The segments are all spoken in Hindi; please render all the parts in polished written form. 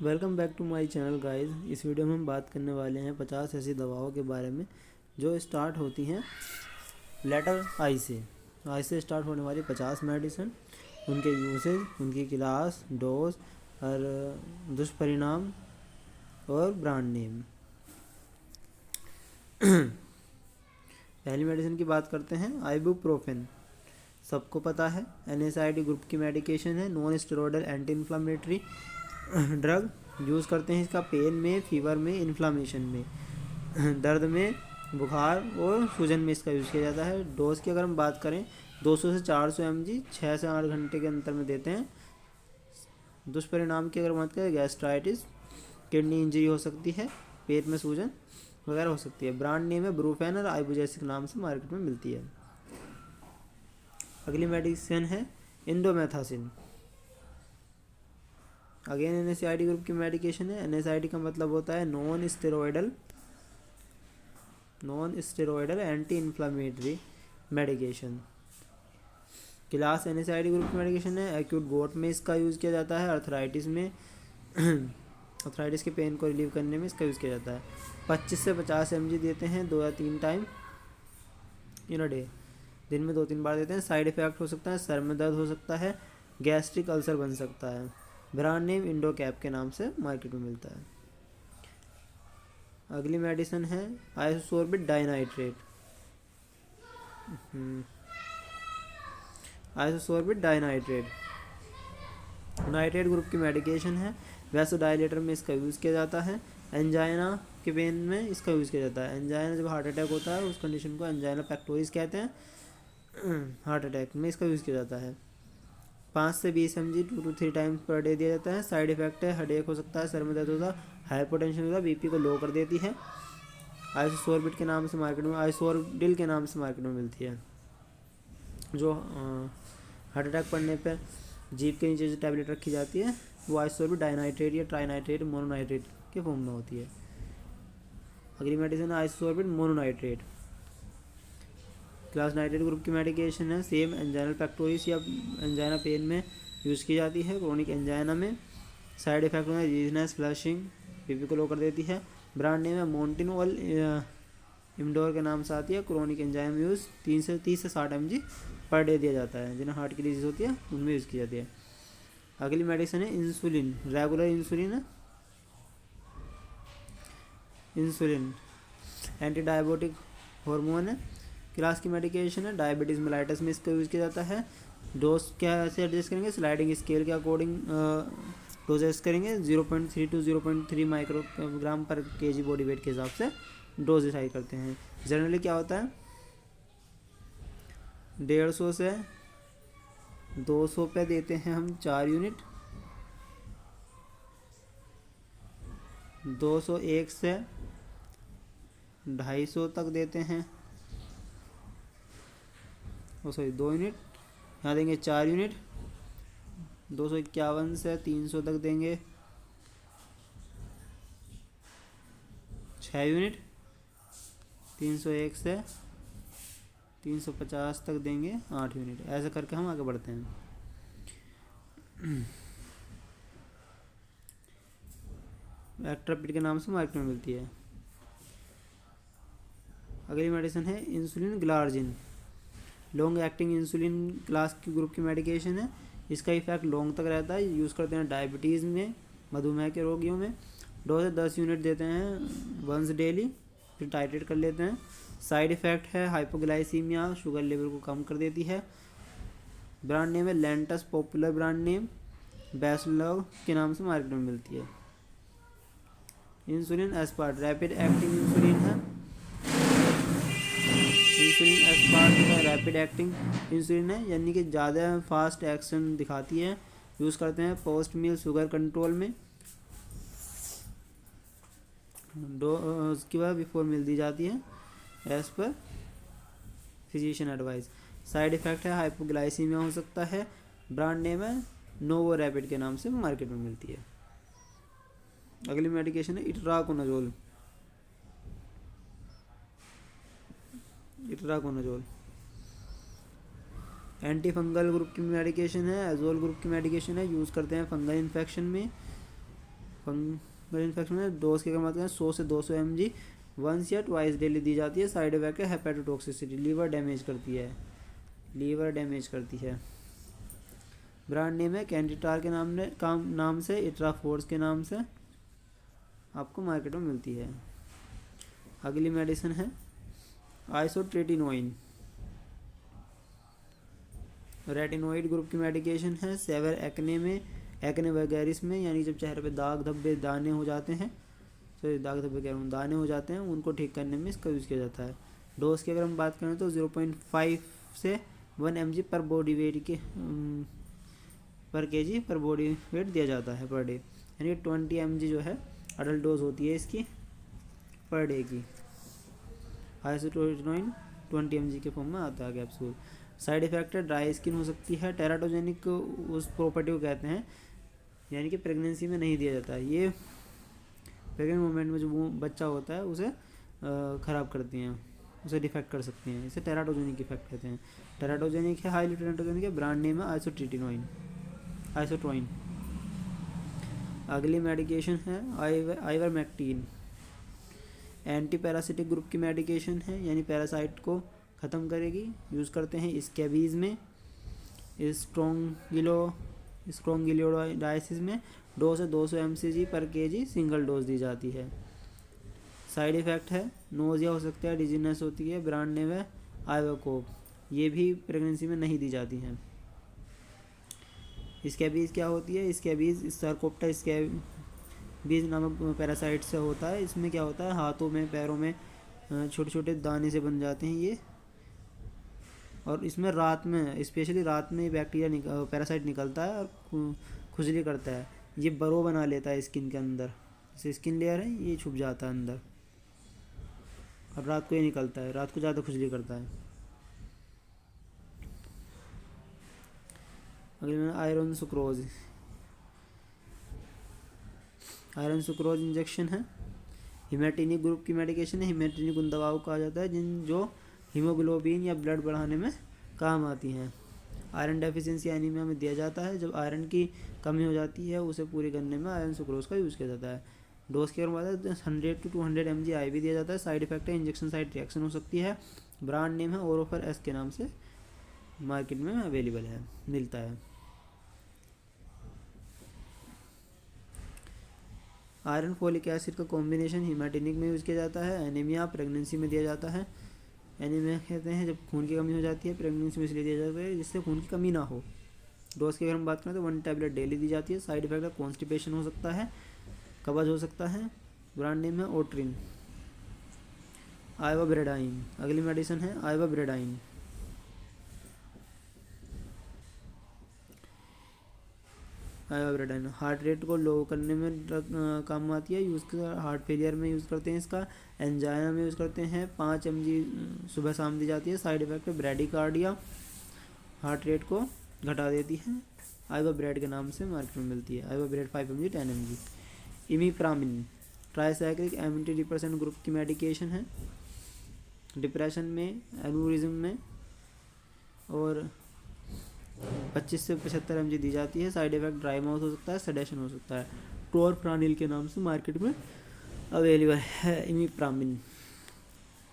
Welcome back to my channel guys. इस वीडियो में हम बात करने वाले हैं 50 ऐसी दवाओं के बारे में जो स्टार्ट होती हैं लेटर आई से स्टार्ट होने वाली 50 मेडिसिन, उनके यूसेज, उनकी क्लास, डोज और दुष्परिणाम और ब्रांड नेम। पहली मेडिसिन की बात करते हैं आइबुप्रोफेन। सबको पता है NSAID ग्रुप की मेडिकेशन है, non steroidal anti inflammatory drug. Use करते हैं इसका पेन में, फीवर में, इन्फ्लामेशन में, दर्द में, बुखार और सूजन में इसका यूज़ किया जाता है। डोज की अगर हम बात करें 200 से 400 mg 6 से 8 घंटे के अंतर में देते हैं। दुष्परिणाम की अगर बात करें गैस्ट्राइटिस, किडनी इंजरी हो सकती है, पेट में सूजन वगैरह हो सकती है। ब्रांड नेम है ब्रूफेन और आइबुजेसिक नाम से मार्केट में मिलती है। अगली मेडिसिन है इंडोमेथासिन। अगेन NSAID ग्रुप की मेडिकेशन है। NSAID का मतलब होता है non steroidal anti inflammatory medication. Class NSAID group की मेडिकेशन है। एक्यूट गोट में इसका यूज़ किया जाता है। अर्थराइटिस में अर्थराइटिस के पेन को रिलीव करने में इसका यूज़ किया जाता है। 25 से 50 mg देते हैं 2 या 3 टाइम इन अ डे, दिन में 2-3 बार देते हैं। साइड इफेक्ट हो सकता है, सर में दर्द हो सकता है, गैस्ट्रिक अल्सर बन सकता है। ब्रांड नेम इंडोकैप के नाम से मार्केट में मिलता है। अगली मेडिसिन है आइसोसोर्बिट डाइनाइट्रेट। आइसोसोर्बिट डाइनाइट्रेट नाइट्रेट ग्रुप की मेडिकेशन है। वैसोडाइलेटर में इसका यूज़ किया जाता है। एंजाइना के पेन में इसका यूज़ किया जाता है। एंजाइना जब हार्ट अटैक होता है उस कंडीशन को एंजाइना पेक्टोरिस कहते हैं। हार्ट अटैक में इसका यूज़ किया जाता है। 5 से 20 mg 2 to 3 times per day दिया जाता है। साइड इफेक्ट है, हेडेक हो सकता है, सर में दर्द होता है, हाइपोटेंशन होता है, बीपी को लो कर देती है। आइसोसोर्बिट के नाम से मार्केट में, आइसोर्डिल के नाम से मार्केट में मिलती है। जो हार्ट अटैक पड़ने पर जीभ के नीचे जो टैबलेट रखी जाती है वो आइसोसोर्बिट डाइनाइट्रेट या ट्राइनाइट्रेट मोनोनाइट्रेट के फॉर्म में होती है। अगली मेडिसिन है आइसोसोर्बिट मोनोनाइट्रेट। क्लास नाइट्रेट ग्रुप की मेडिकेशन है। सेम एंजाइनल पेक्टोरिस या एंजाइना पेन में यूज़ की जाती है। क्रोनिक एंजाइना में साइड इफेक्ट होता है रीजनेस, फ्लशिंग, बीपी को लो कर देती है। ब्रांड नेम है मोन्टिनोल इमडोर के नाम से आती है। क्रोनिक एंजाइम यूज़ 30 से 60 mg पर डे दिया जाता है। जिन्हें हार्ट की डिजीज़ होती है उनमें यूज़ की जाती है। अगली मेडिसिन है इंसुलिन। रेगुलर इंसुलिन है। इंसुलिन एंटी डायबिटिक हार्मोन है। क्लास की मेडिकेशन है। डायबिटीज़ मेलाइटस में इसका यूज़ किया जाता है। डोज क्या ऐसे एडजस्ट करेंगे, स्लाइडिंग स्केल के अकॉर्डिंग डोज एडजस्ट करेंगे। 0.3 to 0.3 माइक्रोग्राम पर kg बॉडी वेट के हिसाब से डोज डिसाइड करते हैं। जनरली क्या होता है 150 से 200 पे देते हैं हम 4 यूनिट, 201 से 250 तक देते हैं, 2 यूनिट, यहाँ देंगे 4 यूनिट, 251 से 300 तक देंगे 6 यूनिट, 301 से 350 तक देंगे 8 यूनिट। ऐसे करके हम आगे बढ़ते हैं। एक्ट्रापिड के नाम से मार्केट में मिलती है। अगली मेडिसिन है insulin glargine. Long acting insulin class की ग्रुप की मेडिकेशन है। इसका इफेक्ट लॉन्ग तक रहता है। यूज़ करते हैं डायबिटीज़ में, मधुमेह के रोगियों में। 2 से 10 यूनिट देते हैं वंस डेली, फिर टाइट्रेट कर लेते हैं। साइड इफ़ेक्ट है हाइपोग्लाइसीमिया, शुगर लेवल को कम कर देती है। ब्रांड नेम है Lantus, popular brand name Basalog के नाम से मार्केट में मिलती है। Insulin aspart rapid acting insulin है। Insulin aspart rapid acting insulin है, यानी कि ज़्यादा फास्ट एक्शन दिखाती है। यूज़ करते हैं पोस्ट मील शुगर कंट्रोल में। उसके बाद बिफोर मील दी जाती है as per physician advice. Side effect है हाइपोग्लाइसीमिया हो सकता है। ब्रांड नेम है नोवो रैपिड के नाम से मार्केट में मिलती है। अगली मेडिकेशन है इट्राकोनाजोल। एंटी फंगल ग्रुप की मेडिकेशन है। एजोल ग्रुप की मेडिकेशन है। यूज़ करते हैं फंगल इन्फेक्शन में। फंगल इन्फेक्शन में डोज की अगर बात करें 100 से 200 mg वंस या ट्वाइस डेली दी जाती है। साइड इफेक्ट है हेपेटोटॉक्सिसिटी, लीवर डैमेज करती है, लीवर डैमेज करती है। ब्रांड नेम है कैंडिटार के नाम से, इट्राफोर्स के नाम से आपको मार्केट में मिलती है। अगली मेडिसिन है आइसोट्रेटिनोइन, रेटिनोइड ग्रुप की मेडिकेशन है। सेवर एक्ने में, एक्ने वगैरिस में, यानी जब चेहरे पे दाग धब्बे दाने हो जाते हैं, तो दाग धब्बे कह रहा हूँ, दाने हो जाते हैं, उनको ठीक करने में इसका यूज़ किया जाता है। डोज की अगर हम बात करें तो 0.5 से 1 mg पर बॉडी वेट के पर केजी पर बॉडी वेट दिया जाता है पर डे, यानी 20 mg जो है अडल्ट डोज होती है इसकी पर डे की। आइसोट्रेटिनोइन 20 mg के फॉर्म में आता है कैप्सूल। साइड इफेक्ट है ड्राई स्किन हो सकती है। टेराटोजेनिक उस प्रॉपर्टी को कहते हैं, यानी कि प्रेगनेंसी में नहीं दिया जाता है। ये प्रेगनेंट मोमेंट में जो वो बच्चा होता है उसे ख़राब करती हैं, उसे डिफेक्ट कर सकती हैं, इसे टेराटोजेनिक इफेक्ट कहते हैं। टेराटोजेनिक है, हाईली टेराटोजेनिक है। ब्रांड नेम है आइसोट्रेटिनोइन, आइसोट्रोइन। अगली मेडिकेशन है आइवरमेक्टिन, एंटी पैरासिटिक ग्रुप की मेडिकेशन है, यानी पैरासाइट को ख़त्म करेगी। यूज़ करते हैं स्कैबीज़ में, स्ट्रोंगिलियोडाइसिस में। 2 से 200 mcg पर केजी सिंगल डोज दी जाती है। साइड इफ़ेक्ट है नोज़िया हो सकता है, डिजीनेस होती है। ब्रांड नेम है आइवाकोप, ये भी प्रेगनेंसी में नहीं दी जाती हैं। स्कैबीज़ क्या होती है? स्कैबीज़ सरकोप्टा स्कैबीज़ नामक पैरासाइट से होता है। इसमें क्या होता है, हाथों में पैरों में छोटे छोटे दाने से बन जाते हैं ये, और इसमें रात में, स्पेशली रात में बैक्टीरिया पैरासाइट निकलता है और खुजली करता है। ये बरो बना लेता है स्किन के अंदर, जैसे स्किन लेयर है ये छुप जाता है अंदर, और रात को ये निकलता है, रात को ज़्यादा खुजली करता है। अगले में iron sucrose, iron sucrose injection है। हिमेटिनिक ग्रुप की मेडिकेशन है। हिमेटिनिक उन दवाओं को कहा जाता है जो हीमोग्लोबिन या ब्लड बढ़ाने में काम आती हैं। आयरन डेफिशिएंसी एनीमिया में दिया जाता है। जब आयरन की कमी हो जाती है उसे पूरी करने में आयरन सुक्रोज का यूज़ किया जाता है। डोज के बाद 100 to 200 mg IV दिया जाता है। साइड इफेक्ट है इंजेक्शन साइड रिएक्शन हो सकती है। ब्रांड नेम है ओरोफर एस के नाम से मार्केट में अवेलेबल है, मिलता है। आयरन फोलिक एसिड का कॉम्बिनेशन हिमेटिनिक में यूज़ किया जाता है। एनीमिया प्रेगनेंसी में दिया जाता है। एनीमिया कहते हैं जब खून की कमी हो जाती है, प्रेगनेंसी में इसलिए दिया जाता है जिससे खून की कमी ना हो। डोज की अगर हम बात करें तो 1 टैबलेट डेली दी जाती है। साइड इफेक्ट है कॉन्स्टिपेशन हो सकता है, कब्ज हो सकता है। ब्रांड नेम है ओट्रिन। आइवाब्रेडाइन, अगली मेडिसिन है आइवाब्रेडाइन। आइवाब्रेडाइन हार्ट रेट को लो करने में काम आती है। यूज़ हार्ट फेलियर में यूज़ करते हैं इसका। एंजाइना में यूज़ करते हैं। 5 mg सुबह शाम दी जाती है। साइड इफेक्ट है ब्रेडिकार्डिया, हार्ट रेट को घटा देती है। आइवाब्रेड के नाम से मार्केट में मिलती है। Ivabrad 5 mg 10 mg। Imipramine tricyclic anti depressant group की मेडिकेशन है। डिप्रेशन में, एनूरिज्म में, और 25 से 75 mg दी जाती है। साइड इफेक्ट ड्राई माउथ हो सकता है, सेडेशन हो सकता है। टोरप्रानिल के नाम से मार्केट में अवेलेबल है इमीप्रामिन।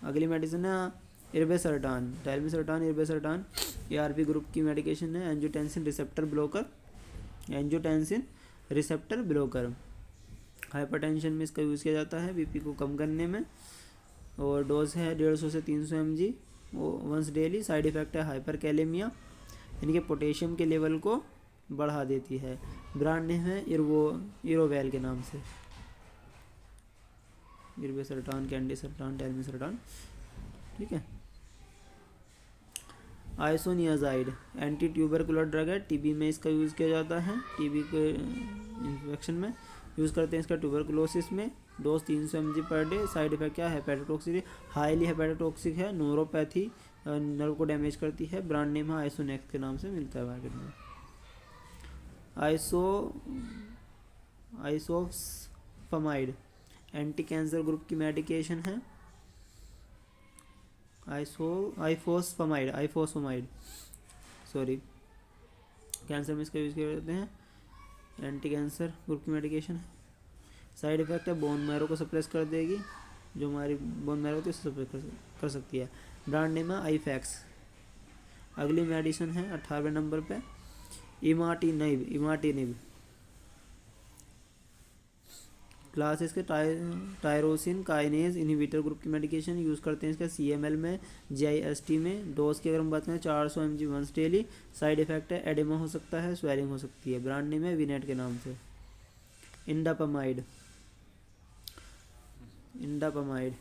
अगली मेडिसिन है इर्बेसर्टान, टेल्मिसर्टान, इर्बेसर्टान। ARB ग्रुप की मेडिकेशन है। Angiotensin receptor blocker, angiotensin receptor blocker. Hypertension में इसका यूज़ किया जाता है बीपी को कम करने में, और डोज है 150 से 300 mg once daily. Side effect है हाइपरकैलेमिया, यानी कि पोटेशियम के लेवल को बढ़ा देती है। ब्रांड नेम है इरोवेल के नाम से, इर्बेसर्टान, कैंडिसर्टान, टेल्मिसर्टान, ठीक है। आइसोनियाजाइड एंटी ट्यूबरकुलर ड्रग है। टीबी में इसका यूज़ किया जाता है। टीबी के इन्फेक्शन में यूज़ करते हैं इसका, ट्यूबरकुलोसिस में। Dose 300 mg per day. Side effect क्या है, हेपेटोटॉक्सिक, हाईली हेपेटोटॉक्सिक है। न्यूरोपैथी, नर्व को डैमेज करती है। ब्रांड नेम है आइसोनेक्स के नाम से मिलता है मार्केट में। आइसोफमाइड एंटी कैंसर ग्रुप की मेडिकेशन है। आइफोस्फमाइड सॉरी, कैंसर में इसका यूज़ किया जाते हैं। एंटी कैंसर ग्रुप की मेडिकेशन है। साइड इफेक्ट है बोन मैरो को सप्रेस कर देगी, जो हमारी बोन मैरो होती है उसे सप्रेस कर सकती है। ब्रांड नेम है आईफैक्स। अगली मेडिसिन है 18वें नंबर पे इमाटिनिब। क्लास इसके टायरोसिन काइनेज इनहिबिटर ग्रुप की मेडिकेशन यूज़ करते हैं इसका CML में, GIST में। डोज की अगर हम बात करें 400 mg once daily. Side effect है एडेमा हो सकता है, स्वेलिंग हो सकती है। ब्रांड नेम है विनेट के नाम से। इंडापामाइड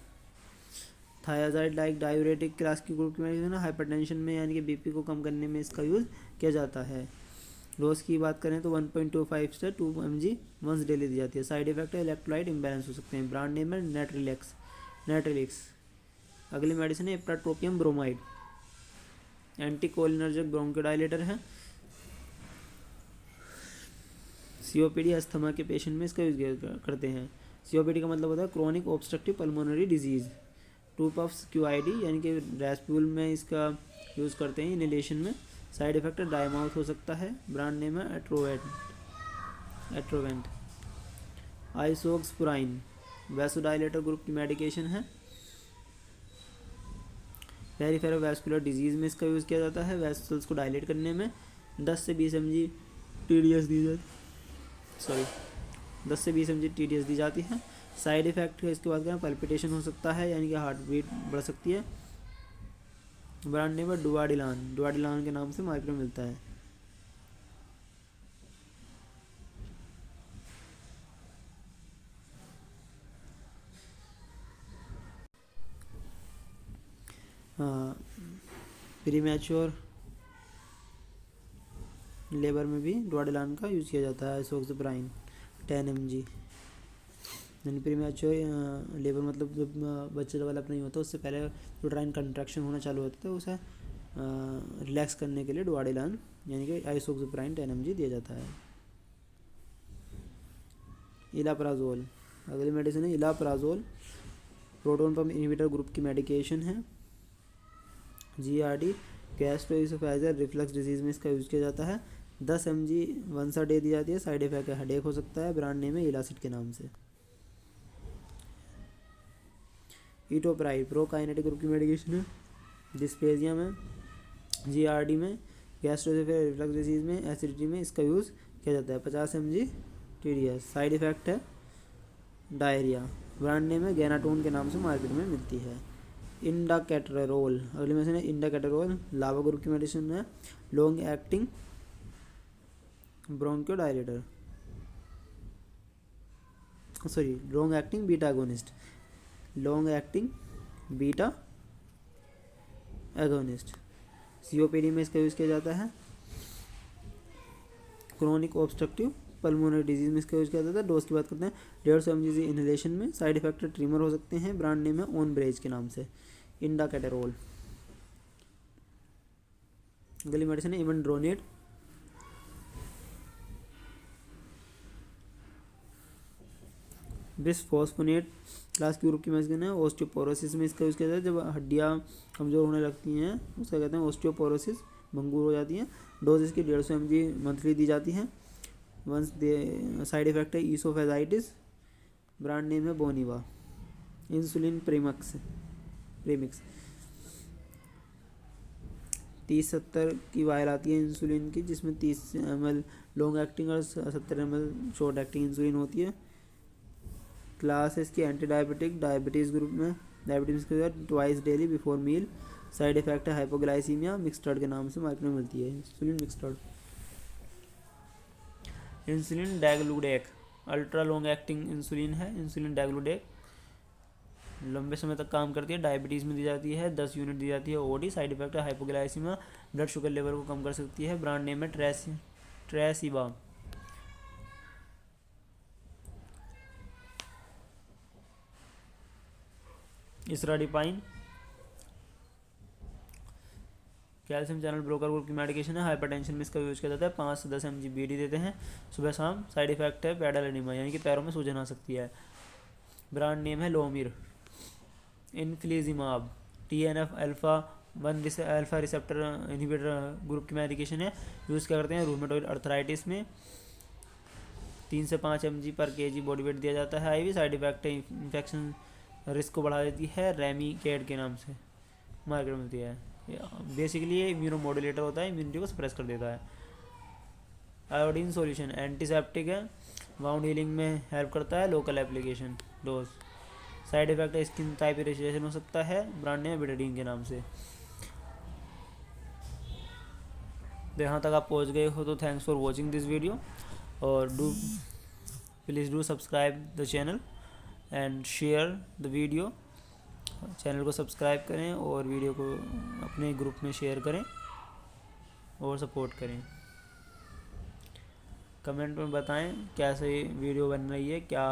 थायाजाइड लाइक डायूरेटिक क्लास की ग्रुप की मेडिसिन है। हाइपरटेंशन में यानी कि BP को कम करने में इसका यूज़ किया जाता है। डोज की बात करें तो 1.25 से 2 mg वंस डेली दी जाती है। साइड इफेक्ट है इलेक्ट्रोलाइट इम्बैलेंस हो सकते हैं। ब्रांड नेम है नेट्रिलिक्स। अगली मेडिसिन है इप्राट्रोपियम ब्रोमाइड, एंटीकोलिनर्जिक ब्रोंकोडायलेटर है। COPD अस्थमा के पेशेंट में इसका यूज करते हैं। COPD का मतलब होता है chronic obstructive pulmonary disease. 2 puffs QID यानी कि रेस्प्यूल में इसका यूज़ करते हैं इनहेलेशन में। साइड इफेक्ट ड्राई माउथ हो सकता है। ब्रांड नेम है एट्रोवेंट। आइसोक्सपुराइन वैसोडाइलेटर ग्रुप की मेडिकेशन है। पेरिफेरल वैस्कुलर डिजीज़ में इसका यूज़ किया जाता है, वेसल्स को डायलेट करने में। 10 से 20 mg TDS दी जाती है। साइड इफेक्ट इसके बाद करें पल्पिटेशन हो सकता है यानी कि हार्ट बीट बढ़ सकती है। ब्रांड नेम है डुआडिलान के नाम से मार्केट में मिलता है। प्रीमैच्योर लेबर में भी डुआडिलान का यूज़ किया जाता है। आइसोक्सपुराइन 10 mg। यानी प्रीमैच्योर लेबर मतलब जब बच्चे डेवलप नहीं होता उससे पहले यूट्राइन कंट्रैक्शन होना चालू होता है, उसे रिलैक्स करने के लिए डुआडिलान यानी कि आइसोक्सपुराइन 10 mg दिया जाता है। इलाप्राजोल अगली मेडिसिन है इलाप्राजोल, प्रोटोन पंप इनहिबिटर ग्रुप की मेडिकेशन है। GERD गैस्ट्रोइसोफेजियल रिफ्लक्स डिजीज़ में इसका यूज़ किया जाता है। 10 mg वंस अ डे दी जाती है। साइड इफेक्ट हेडेक हो सकता है। ब्रांड नेम है इलासिड के नाम से। इटोप्राइड प्रोकाइनेटिक ग्रुप की मेडिकेशन है। डिस्पेजिया में, GERD में, गैस्ट्रोइसोफेजियल रिफ्लक्स डिजीज़ में, एसिडिटी में इसका यूज़ किया जाता है। 50 mg TDS। साइड इफेक्ट है डायरिया। ब्रांड नेम है गैनाटोन के नाम से मार्केट में मिलती है। इंडाकेटरेरोल अगली मेडिसिन है इंडाकेटरेरोल, लावा ग्रुप की मेडिसिन है। Long acting bronchodilator long acting beta agonist. COPD में इसका यूज़ किया जाता है। क्रोनिक ऑब्स्ट्रक्टिव पल्मोनरी डिजीज में इसका यूज़ किया जाता है। डोज की बात करते हैं 150 mg इनहेलेशन में। साइड इफेक्ट ट्रीमर हो सकते हैं। ब्रांड नेम है ऑनब्रेज के नाम से इंडाकेटेरोल। अगली मेडिसिन है इवेंड्रोनेट, बिसफॉस्फोनेट क्लास की ग्रुप की मेडिसिन है। ऑस्टियोपोरोसिस में इसका यूज़ किया जाता है जब हड्डियाँ कमज़ोर होने लगती हैं, उसका कहते हैं ऑस्टियोपोरोसिस, भंगूर हो जाती हैं। डोज इसकी 150 mg मंथली दी जाती है। वंस साइड इफेक्ट है ईसोफेजाइटिस। ब्रांड नेम है बोनिवा। इंसुलिन प्रीमिक्स 30-70 की वायर आती है इंसुलिन की, जिसमें 30 ml लॉन्ग एक्टिंग और 70 ml शॉर्ट एक्टिंग इंसुलिन होती है। क्लास इसकी एंटी डायबिटीज़ ग्रुप में, डायबिटीज़ के साथ twice daily before meal. Side effect है हाइपोग्लाइसीमिया, मिक्सटर्ड के नाम से मार्केट में मिलती है insulin Mixtard. Insulin degludec ultra long acting insulin है। इंसुलिन डेग्लूडेक लंबे समय तक काम करती है। डायबिटीज़ में दी जाती है, 10 यूनिट दी जाती है OD। साइड इफेक्ट है हाइपोग्लाइसीमिया, ब्लड शुगर लेवल को कम कर सकती है। ब्रांड नेम है ट्रेसिबा। इसराडिपाइन कैल्शियम चैनल ब्रोकर ग्रुप की मेडिकेशन है। हाइपरटेंशन में इसका यूज़ किया जाता है। 5 से 10 mg BD देते हैं सुबह शाम। साइड इफेक्ट है पैडल एडिमा यानी कि पैरों में सूजन आ सकती है। ब्रांड नेम है लोमिर। इन्फ्लिजिमाब TNF alpha receptor inhibitor group की मेडिकेशन है। यूज़ क्या करते हैं रूमेटॉइड अर्थराइटिस में। 3 से 5 mg/kg बॉडी वेट दिया जाता है। IV side effect infection risk को बढ़ा देती है, रेमिकेड के नाम से मार्केट में मिलती है। बेसिकली ये इम्यूनोमोडुलेटर होता है, इम्यूनिटी को सप्रेस कर देता है। आयोडीन सॉल्यूशन एंटीसेप्टिक है, वाउंड हीलिंग में हेल्प करता है। Local application dose. Side effect है स्किन टाइप इरिटेशन हो सकता है, ब्रांड नेम बेटाडीन के नाम से। तो यहाँ तक आप पहुँच गए हो तो thanks for watching this video, और please do subscribe the channel and share the video. Channel को सब्सक्राइब करें और वीडियो को अपने ग्रुप में शेयर करें और सपोर्ट करें। कमेंट में बताएं कैसे वीडियो बन रही है, क्या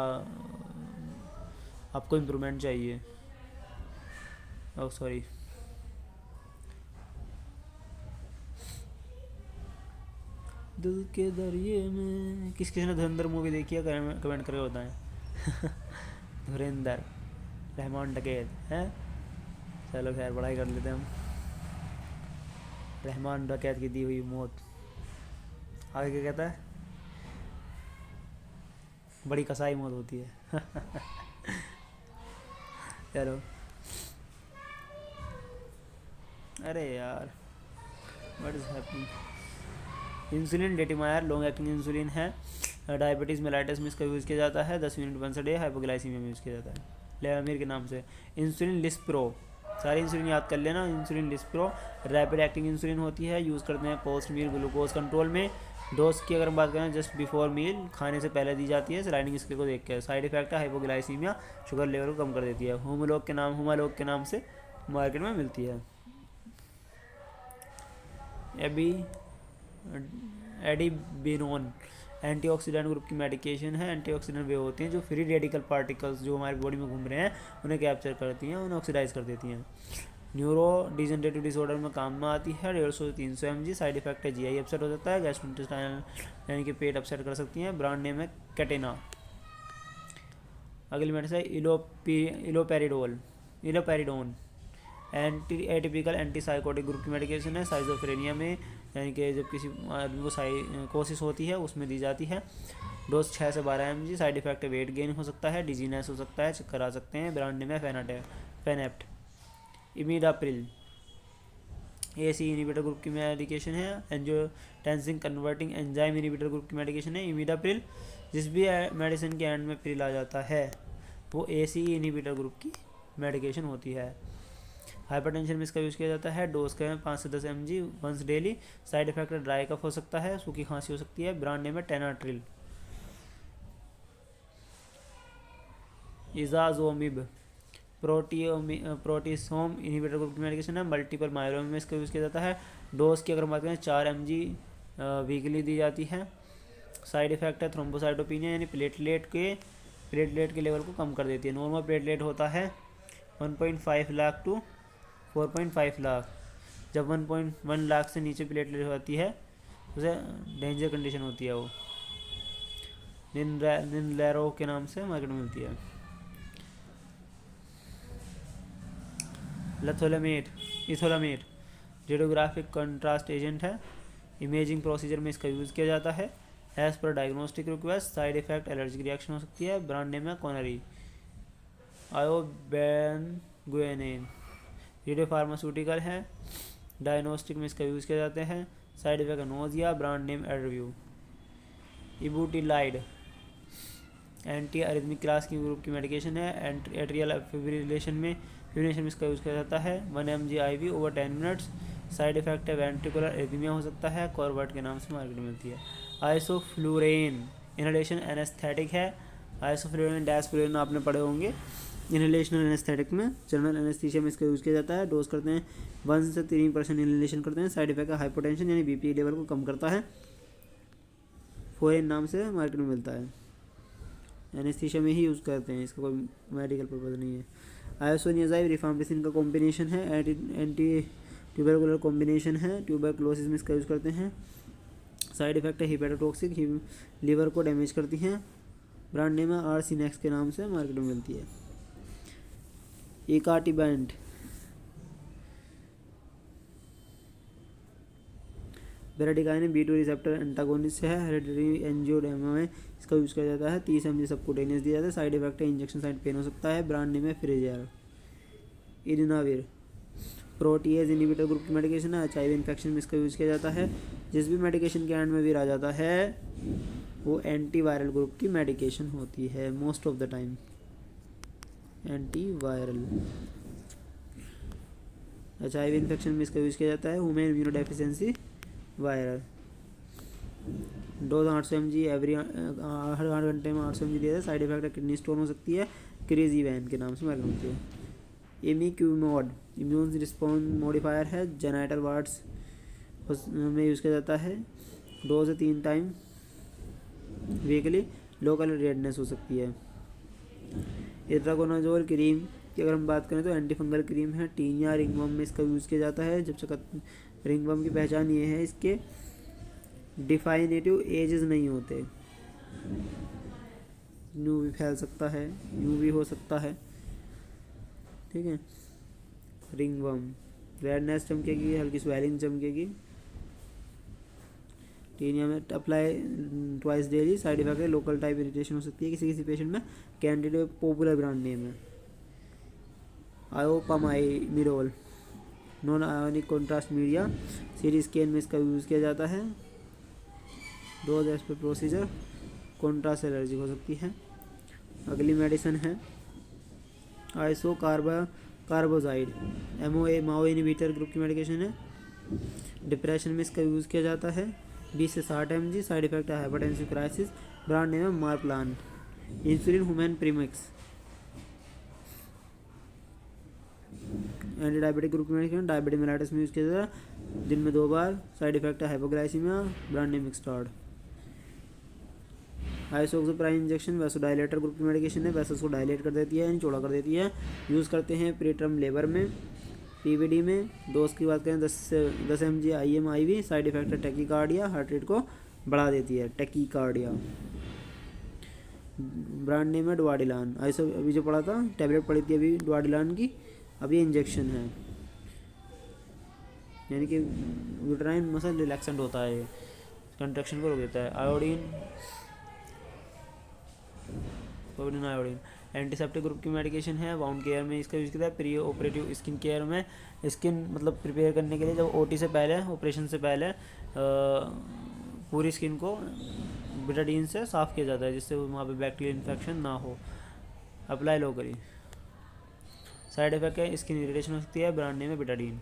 आपको इम्प्रूवमेंट चाहिए। Oh sorry. दिल के दरिए में किस ने धुरंधर मूवी देखी है कमेंट करके बताएं। धुरंधर रहमान डकैत है। चलो खैर पढ़ाई कर लेते हैं हम। रहमान डकैत की दी हुई मौत। आगे क्या कहता है? बड़ी कसाई मौत होती है। चलो। अरे यार what is happening. Insulin detemir long acting insulin है। डायबिटीज़ मेलाइटिस में इसका यूज़ किया जाता है। 10 मिनट वंस डे। हाइपोग्लाइसीमिया में यूज़ किया जाता है लेवामिर के नाम से। इंसुलिन लिस्प्रो, सारी इंसुलिन याद कर लेना। Insulin lispro rapid acting insulin होती है, यूज़ करते हैं पोस्ट मील ग्लूकोज कंट्रोल में। डोज की अगर हम बात करें जस्ट बिफोर मील, खाने से पहले दी जाती है सलाइनिंग स्केल को देख के। साइड इफेक्ट है हाइपोग्लाइसीमिया, शुगर लेवल को कम कर देती है। हुमालोग के नाम से मार्केट में मिलती है। एडिबिनोन एंटीऑक्सीडेंट ग्रुप की मेडिकेशन है। एंटीऑक्सीडेंट वे होते हैं जो फ्री रेडिकल पार्टिकल्स जो हमारी बॉडी में घूम रहे हैं उन्हें कैप्चर करती हैं, उन्हें ऑक्सीडाइज कर देती हैं। न्यूरो डिजेनरेटिव डिसऑर्डर में काम में आती है। 150 से 300 mg। साइड इफेक्ट है GI अपसेट हो सकता है, गैस्ट्रोइंटेस्टाइनल यानी कि पेट अपसेट कर सकती हैं। ब्रांड नेम है कैटेना। अगली मेडिसिन है इलोपेरिडोन एटिपिकल एंटीसाइकोटिक ग्रुप की मेडिकेशन है। साइजोफ्रेनिया में यानी कि जब किसी आदमी को साइकोसिस होती है उसमें दी जाती है। डोज 6 से 12 mg। Side effect weight gain हो सकता है, डिजीनेस हो सकता है, चक्कर आ सकते हैं। ब्रांड नेम है फेनेप्ट। इमिडाप्रिल AC इनिबिटर ग्रुप की मेडिकेशन है। Angiotensin converting enzyme inhibitor group की मेडिकेशन है इमिडाप्रिल। जिस भी मेडिसिन के एंड में प्रिल आ जाता है वो AC इनिबिटर ग्रुप की मेडिकेशन होती है। हाइपरटेंशन में इसका यूज़ किया जाता है। डोज का 5 से 10 mg once daily. Side effect dry cough हो सकता है, सूखी खांसी हो सकती है। ब्रांड नेम है टेनाट्रिल। इजाजोमिब प्रोटीसोम इनिबिटर ग्रुप की मेडिकेशन है। मल्टीपल माइलोमा में इसका यूज़ किया जाता है। डोज की अगर बात करें 4 mg वीकली दी जाती है। साइड इफेक्ट है थ्रोम्बोसाइटोपिनिया यानी प्लेटलेट के लेवल को कम कर देती है। नॉर्मल प्लेटलेट होता है 1.5 लाख टू 4.5 लाख। जब 1.1 लाख से नीचे प्लेटलेट होती है उसे डेंजर कंडीशन होती है। वो निनलैरो के नाम से मार्केट में मिलती है। इथोलामेट रेडियोग्राफिक कंट्रास्ट एजेंट है। इमेजिंग प्रोसीजर में इसका यूज़ किया जाता है। As per diagnostic request. Side effect allergic reaction हो सकती है। ब्रांड नेम है कॉनरी। आयोबेनगुएनिन रेडियो फार्मास्यूटिकल है। डायग्नोस्टिक में इसका यूज़ किया जाते हैं। Side effect nausea. Brand name AdreView. Ibutilide anti arrhythmic class की ग्रुप की मेडिकेशन है। एट्रियल फिब्रिलेशन में इसका यूज़ किया जाता है। 1 mg IV over 10 minutes. Side effect है वेंट्रिकुलर एरिथमिया हो सकता है। कॉर्बर्ट के नाम से मार्केट में मिलती है। आइसोफ्लुरेन इनहेलेशन एनेस्थेटिक है। आइसोफ्लुरेन डैसफ्लुरेन आपने पढ़े होंगे इनहेलेशनल एनेस्थेटिक में। जनरल एनेस्थीसिया में इसका यूज़ किया जाता है। डोज करते हैं 1 से 3% इनहेलेशन करते हैं। साइड इफेक्ट है हाइपोटेंशन यानी BP लेवल को कम करता है। फोरेन नाम से मार्केट में मिलता है। एनेस्थीसिया में ही यूज़ करते हैं, इसका कोई मेडिकल पर्पज़ नहीं है। आइसोनियाजाइब रिफाम्पिसिन का कॉम्बिनेशन है। एंटी ट्यूबरकुलर कॉम्बिनेशन है। ट्यूबरकुलोसिस में इसका यूज़ करते हैं। साइड इफेक्ट है हिपेटोटॉक्सिक, लीवर को डैमेज करती हैं। ब्रांड नेम है आर्सिनेक्स के नाम से मार्केट में मिलती है। इकाटीबैंड ब्रेडिकाइन B2 रिसेप्टर एंटागोनिस्ट है, हेरेडिटरी एंजियोडेमा में इसका यूज़ किया जाता है। 30 mg सबकुटेनियस दिया जाता है। साइड इफेक्ट है इंजेक्शन साइड पेन हो सकता है। ब्रांड नेम है फ्रेजर। इरिनाविर प्रोटीएज इनहिबिटर ग्रुप की मेडिकेशन है। HIV इन्फेक्शन में इसका यूज़ किया जाता है। जिस भी मेडिकेशन के एंड में वीर आ जाता है वो एंटीवायरल ग्रुप की मेडिकेशन होती है most of the time, antiviral. HIV infection में इसका यूज़ किया जाता है human immunodeficiency viral. Dose 800 mg every हर 8 घंटे में 800 mg दिया जाता है। साइड इफेक्ट किडनी स्टोन हो सकती है, क्रेजी वैन के नाम से मालूम होती है। इमिक्यूमोड इम्यून रिस्पॉन्स मॉडिफायर है, जेनाइटल वार्ड्स में यूज़ किया जाता है। Dose 3 time weekly. Local redness हो सकती है। इट्राकोनाजोल क्रीम की अगर हम बात करें तो एंटी फंगल क्रीम है। टीनिया रिंगवर्म में इसका यूज़ किया जाता है। जब तक रिंगवर्म की पहचान ये है इसके डिफाइनेटिव एजेस नहीं होते, यूँ भी फैल सकता है, यूँ भी हो सकता है, ठीक है। रिंगवर्म रेडनेस चमकेगी, हल्की स्वेलिंग चमकेगी। टीनिया में apply twice daily. Side effect है लोकल टाइप इरिटेशन हो सकती है किसी किसी पेशेंट में। कैंडिडेट पॉपुलर ब्रांड नेम है। Iopamidol non ionic contrast media CT scan में इसका यूज़ किया जाता है। Dose as per procedure. Contrast allergy हो सकती है। अगली मेडिसिन है isocarboxazid MAO inhibitor group की मेडिकेशन है। डिप्रेशन में इसका यूज़ किया जाता है 20 से 60 mg। साइड इफेक्ट है हाइपरटेंसिव क्राइसिस। ब्रांड नेम है Marplan. Insulin human premix anti diabetic group में मेडिकेशन। डायबिटिक मेलाइटिस में यूज़ किया जाता है दिन में 2 बार। साइड इफेक्ट है hypoglycaemia. Brand name Mixtard. Isoxsuprine injection vasodilator group की मेडिकेशन है। वैसल्स को डायलेट कर देती है यानी चौड़ा कर देती है। यूज़ करते हैं प्रीटर्म लेबर में, PVD में। डोज की बात करें 10 mg IM IV। Side effect है टैकीकार्डिया, हार्ट रेट को बढ़ा देती है, टैकीकार्डिया। ब्रांड नेम है डुआडिलान। आइसो अभी जो पढ़ा था टैबलेट पड़ी थी अभी डुआडिलान की, अभी इंजेक्शन है यानी कि यूट्राइन मसल रिलैक्सेंट होता है, कंट्रैक्शन को रोक देता है। आयोडीन आयोडीन एंटीसेप्टिक ग्रुप की मेडिकेशन है। वाउंड केयर में इसका यूज़ किया है। प्री ऑपरेटिव स्किन केयर में स्किन मतलब प्रिपेयर करने के लिए जब OT से पहले, ऑपरेशन से पहले पूरी स्किन को बिटाडीन से साफ़ किया जाता है जिससे वहाँ पे बैक्टीरियल इन्फेक्शन ना हो। Apply locally. साइड इफेक्ट है स्किन इरिटेशन हो सकती है। ब्रांड नेम है Betadine.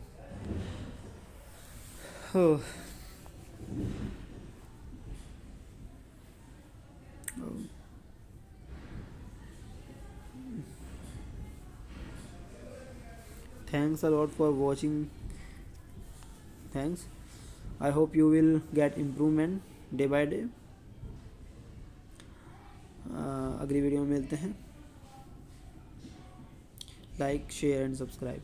Thanks a lot for watching. Thanks. I hope you will get improvement day by day. अगली वीडियो में मिलते हैं। Like share and subscribe.